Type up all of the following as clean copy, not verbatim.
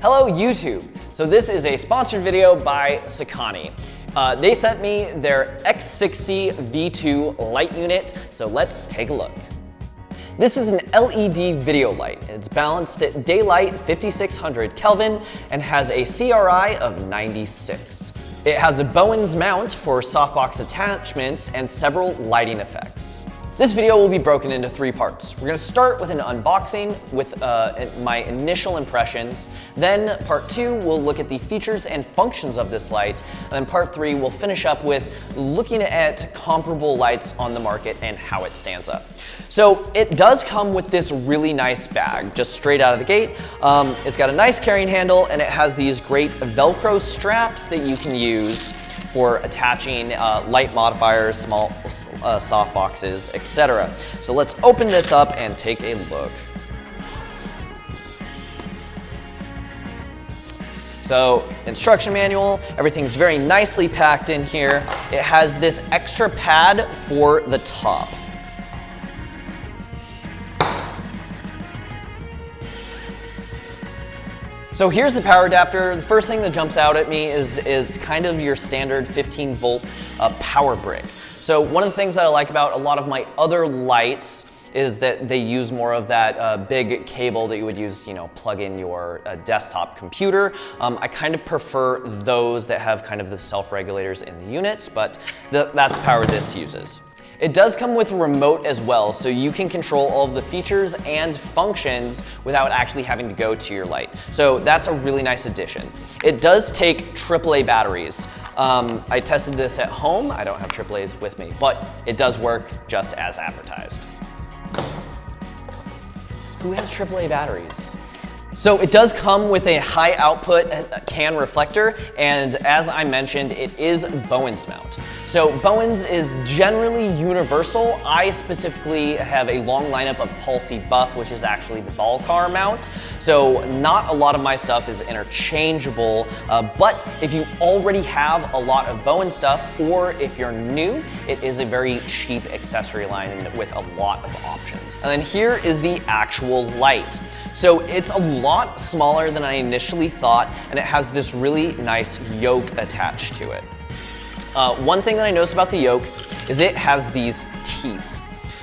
Hello YouTube! So this is a sponsored video by Sokani. They sent me their X60 V2 light unit, so let's take a look. This is an LED video light. It's balanced at daylight 5600 Kelvin and has a CRI of 96. It has a Bowens mount for softbox attachments and several lighting effects. This video will be broken into 3 parts. We're going to start with an unboxing with my initial impressions. Then part 2, we'll look at the features and functions of this light. And then part 3, we'll finish up with looking at comparable lights on the market and how it stands up. So it does come with this really nice bag, just straight out of the gate. It's got a nice carrying handle and it has these great Velcro straps that you can use for attaching light modifiers, small soft boxes, etc. So let's open this up and take a look. So instruction manual, everything's very nicely packed in here. It has this extra pad for the top. So here's the power adapter. The first thing that jumps out at me is kind of your standard 15-volt power brick. So one of the things that I like about a lot of my other lights is that they use more of that big cable that you would use, plug in your desktop computer. I kind of prefer those that have kind of the self-regulators in the unit, but that's the power this uses. It does come with a remote as well, so you can control all of the features and functions without actually having to go to your light. So that's a really nice addition. It does take AAA batteries. I tested this at home. I don't have AAAs with me, but it does work just as advertised. Who has AAA batteries? So it does come with a high output can reflector, and as I mentioned, it is Bowens mount. So Bowens is generally universal. I specifically have a long lineup of Pulsey Buff, which is actually the ball car mount. So not a lot of my stuff is interchangeable, but if you already have a lot of Bowens stuff, or if you're new, it is a very cheap accessory line with a lot of options. And then here is the actual light. So it's a lot smaller than I initially thought, and it has this really nice yoke attached to it. One thing that I noticed about the yoke is it has these teeth.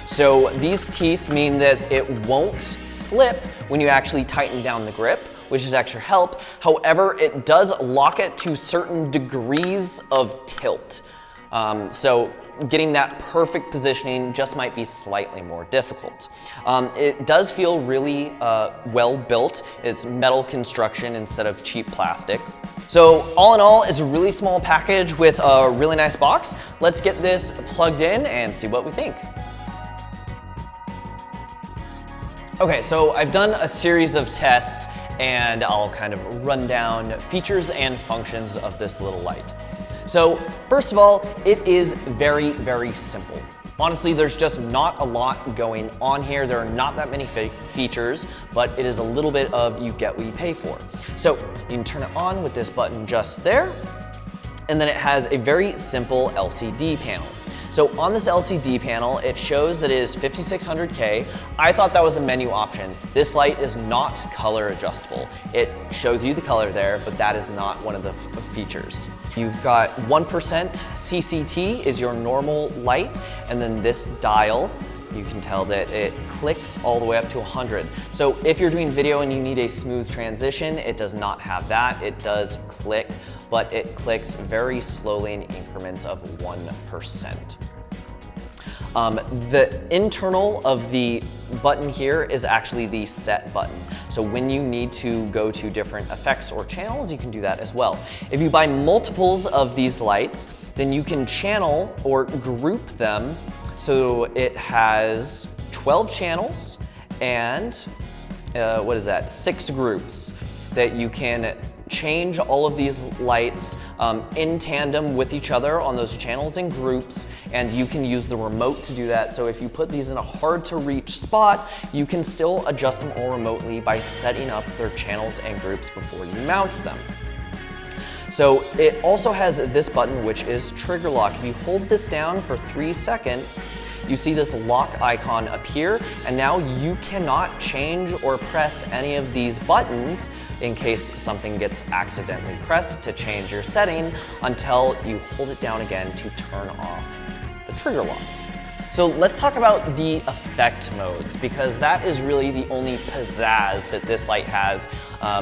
So these teeth mean that it won't slip when you actually tighten down the grip, which is extra help. However, it does lock it to certain degrees of tilt. So getting that perfect positioning just might be slightly more difficult. It does feel really well built. It's metal construction instead of cheap plastic. So all in all, it's a really small package with a really nice box. Let's get this plugged in and see what we think. Okay, so I've done a series of tests and I'll kind of run down features and functions of this little light. So first of all, it is very, very simple. Honestly, there's just not a lot going on here. There are not that many features, but it is a little bit of you get what you pay for. So you can turn it on with this button just there, and then it has a very simple LCD panel. So on this LCD panel, it shows that it is 5600K. I thought that was a menu option. This light is not color adjustable. It shows you the color there, but that is not one of the features. You've got 1% CCT is your normal light, and then this dial, you can tell that it clicks all the way up to 100. So if you're doing video and you need a smooth transition, it does not have that. It does click, but it clicks very slowly in increments of 1%. The internal of the button here is actually the set button. So when you need to go to different effects or channels, you can do that as well. If you buy multiples of these lights, then you can channel or group them. So it has 12 channels and 6 groups that you can change all of these lights in tandem with each other on those channels and groups, and you can use the remote to do that. So if you put these in a hard to reach spot, you can still adjust them all remotely by setting up their channels and groups before you mount them. So it also has this button, which is trigger lock. If you hold this down for 3 seconds, you see this lock icon appear, and now you cannot change or press any of these buttons in case something gets accidentally pressed to change your setting until you hold it down again to turn off the trigger lock. So let's talk about the effect modes, because that is really the only pizzazz that this light has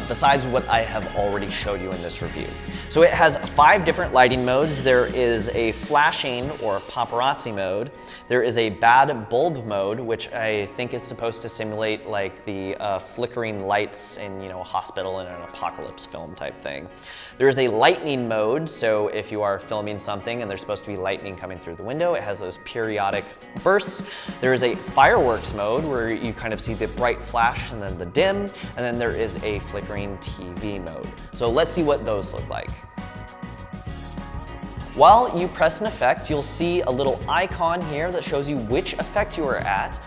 besides what I have already showed you in this review. So it has 5 different lighting modes. There is a flashing or paparazzi mode. There is a bad bulb mode, which I think is supposed to simulate like the flickering lights in a hospital in an apocalypse film type thing. There is a lightning mode, so if you are filming something and there's supposed to be lightning coming through the window, it has those periodic bursts. There is a fireworks mode where you kind of see the bright flash and then the dim, and then there is a flickering TV mode. So let's see what those look like. While you press an effect, you'll see a little icon here that shows you which effect you are at,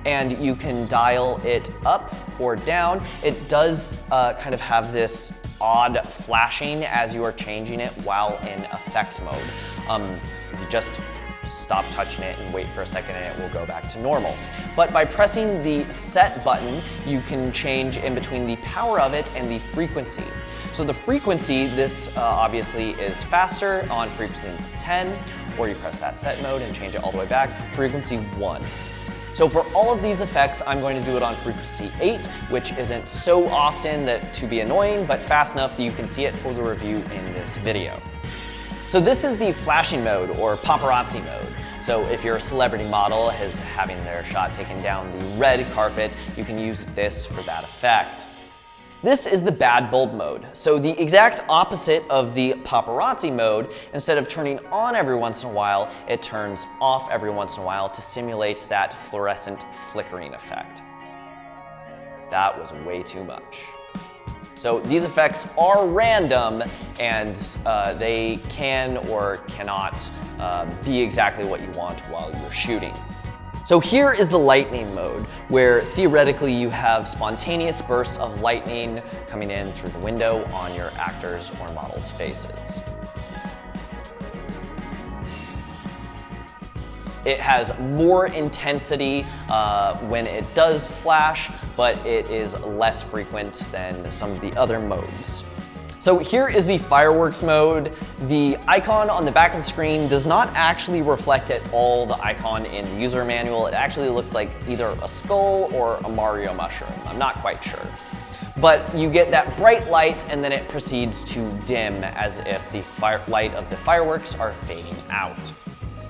and you can dial it up or down. It does kind of have this odd flashing as you are changing it while in effect mode. You just stop touching it and wait for a second and it will go back to normal. But by pressing the set button, you can change in between the power of it and the frequency. So the frequency, this obviously is faster on frequency 10, or you press that set mode and change it all the way back, frequency 1. So for all of these effects, I'm going to do it on frequency 8, which isn't so often that to be annoying, but fast enough that you can see it for the review in this video. So this is the flashing mode or paparazzi mode. So if you're a celebrity model having their shot taken down the red carpet, you can use this for that effect. This is the bad bulb mode. So the exact opposite of the paparazzi mode, instead of turning on every once in a while, it turns off every once in a while to simulate that fluorescent flickering effect. That was way too much. So these effects are random, and they can or cannot be exactly what you want while you're shooting. So here is the lightning mode, where theoretically you have spontaneous bursts of lightning coming in through the window on your actors' or models' faces. It has more intensity when it does flash, but it is less frequent than some of the other modes. So here is the fireworks mode. The icon on the back of the screen does not actually reflect at all the icon in the user manual. It actually looks like either a skull or a Mario mushroom. I'm not quite sure. But you get that bright light, and then it proceeds to dim as if the light of the fireworks are fading out.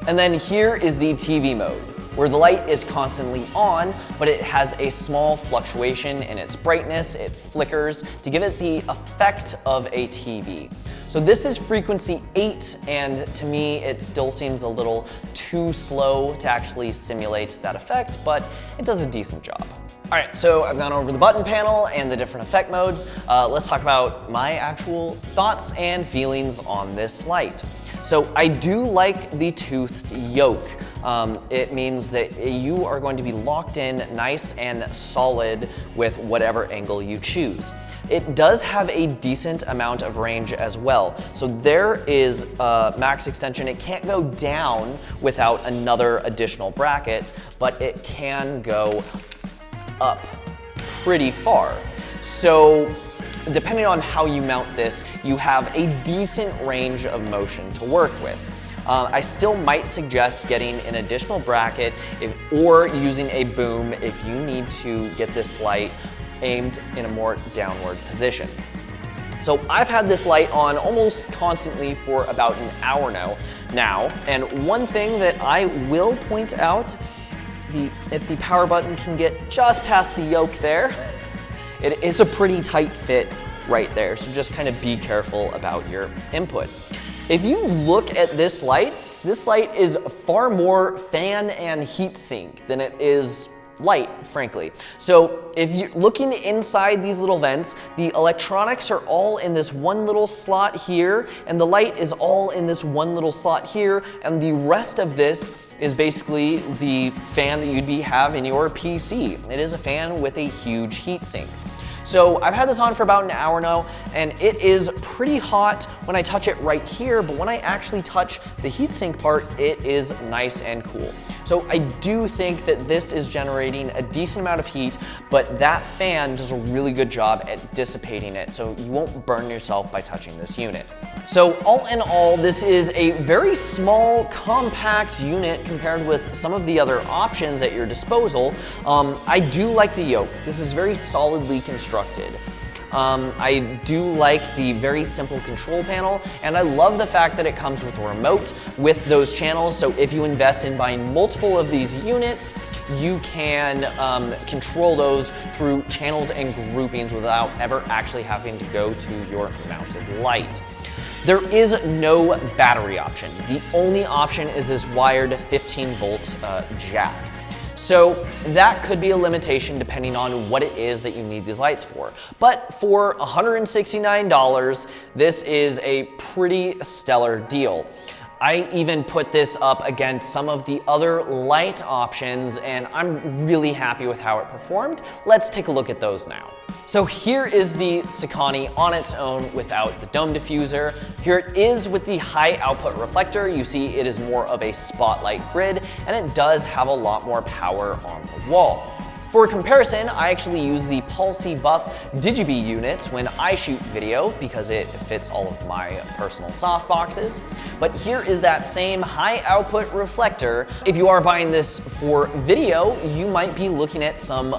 And then here is the TV mode, where the light is constantly on, but it has a small fluctuation in its brightness. It flickers to give it the effect of a TV. So this is frequency 8, and to me, it still seems a little too slow to actually simulate that effect, but it does a decent job. All right, so I've gone over the button panel and the different effect modes. Let's talk about my actual thoughts and feelings on this light. So I do like the toothed yoke. It means that you are going to be locked in nice and solid with whatever angle you choose. It does have a decent amount of range as well. So there is max extension. It can't go down without another additional bracket, but it can go up pretty far. So depending on how you mount this, you have a decent range of motion to work with. I still might suggest getting an additional bracket or using a boom if you need to get this light aimed in a more downward position. So I've had this light on almost constantly for about an hour now, and one thing that I will point out, if the power button can get just past the yoke there, it is a pretty tight fit right there, so just kind of be careful about your input. If you look at this light is far more fan and heat sink than it is light, frankly. So if you're looking inside these little vents, the electronics are all in this one little slot here, and the light is all in this one little slot here, and the rest of this is basically the fan that you'd have in your PC. It is a fan with a huge heat sink. So I've had this on for about an hour now, and it is pretty hot when I touch it right here, but when I actually touch the heatsink part, it is nice and cool. So I do think that this is generating a decent amount of heat, but that fan does a really good job at dissipating it, so you won't burn yourself by touching this unit. So all in all, this is a very small, compact unit compared with some of the other options at your disposal. I do like the yoke. This is very solidly constructed. I do like the very simple control panel, and I love the fact that it comes with a remote with those channels, so if you invest in buying multiple of these units, you can control those through channels and groupings without ever actually having to go to your mounted light. There is no battery option. The only option is this wired 15-volt jack. So that could be a limitation depending on what it is that you need these lights for. But for $169, this is a pretty stellar deal. I even put this up against some of the other light options, and I'm really happy with how it performed. Let's take a look at those now. So here is the Sokani on its own without the dome diffuser. Here it is with the high output reflector. You see it is more of a spotlight grid, and it does have a lot more power on the wall. For comparison, I actually use the Pulsey Buff Digibee units when I shoot video because it fits all of my personal softboxes. But here is that same high output reflector. If you are buying this for video, you might be looking at some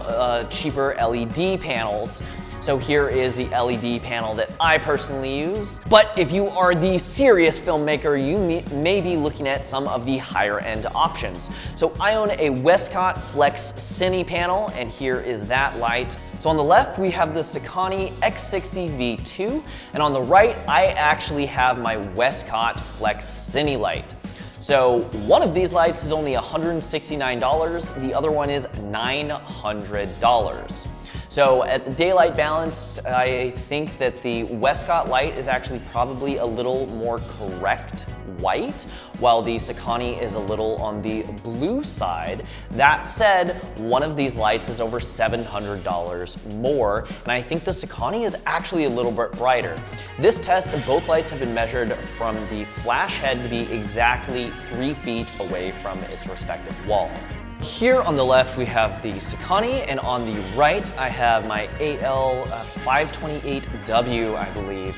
cheaper LED panels. So here is the LED panel that I personally use. But if you are the serious filmmaker, you may be looking at some of the higher end options. So I own a Westcott Flex Cine panel, and here is that light. So on the left, we have the Sokani X60 V2, and on the right, I actually have my Westcott Flex Cine light. So one of these lights is only $169, the other one is $900. So at the daylight balance, I think that the Westcott light is actually probably a little more correct white, while the Sokani is a little on the blue side. That said, one of these lights is over $700 more, and I think the Sokani is actually a little bit brighter. This test of both lights have been measured from the flash head to be exactly 3 feet away from its respective wall. Here on the left we have the Sokani, and on the right I have my AL528W, I believe.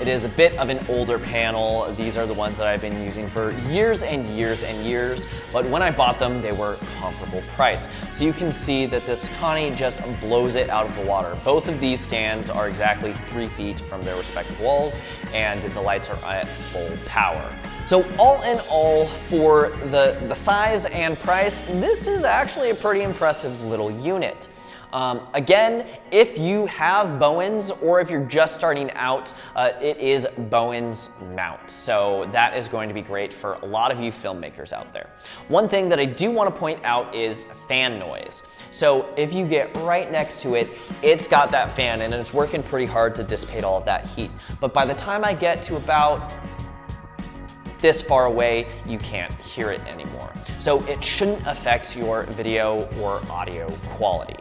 It is a bit of an older panel. These are the ones that I've been using for years and years and years, but when I bought them they were comparable price. So you can see that the Sokani just blows it out of the water. Both of these stands are exactly 3 feet from their respective walls, and the lights are at full power. So all in all, for the size and price, this is actually a pretty impressive little unit. Again, if you have Bowens or if you're just starting out, it is Bowens mount. So that is going to be great for a lot of you filmmakers out there. One thing that I do want to point out is fan noise. So if you get right next to it, it's got that fan and it's working pretty hard to dissipate all of that heat. But by the time I get to about this far away, you can't hear it anymore. So it shouldn't affect your video or audio quality.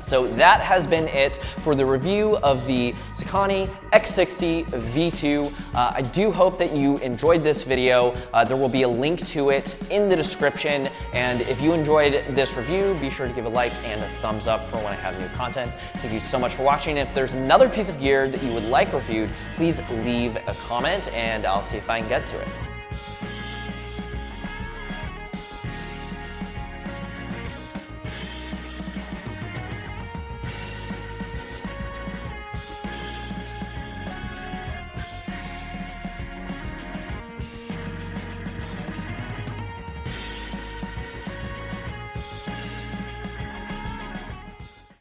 So that has been it for the review of the Sokani X60 V2. I do hope that you enjoyed this video. There will be a link to it in the description. And if you enjoyed this review, be sure to give a like and a thumbs up for when I have new content. Thank you so much for watching. If there's another piece of gear that you would like reviewed, please leave a comment and I'll see if I can get to it.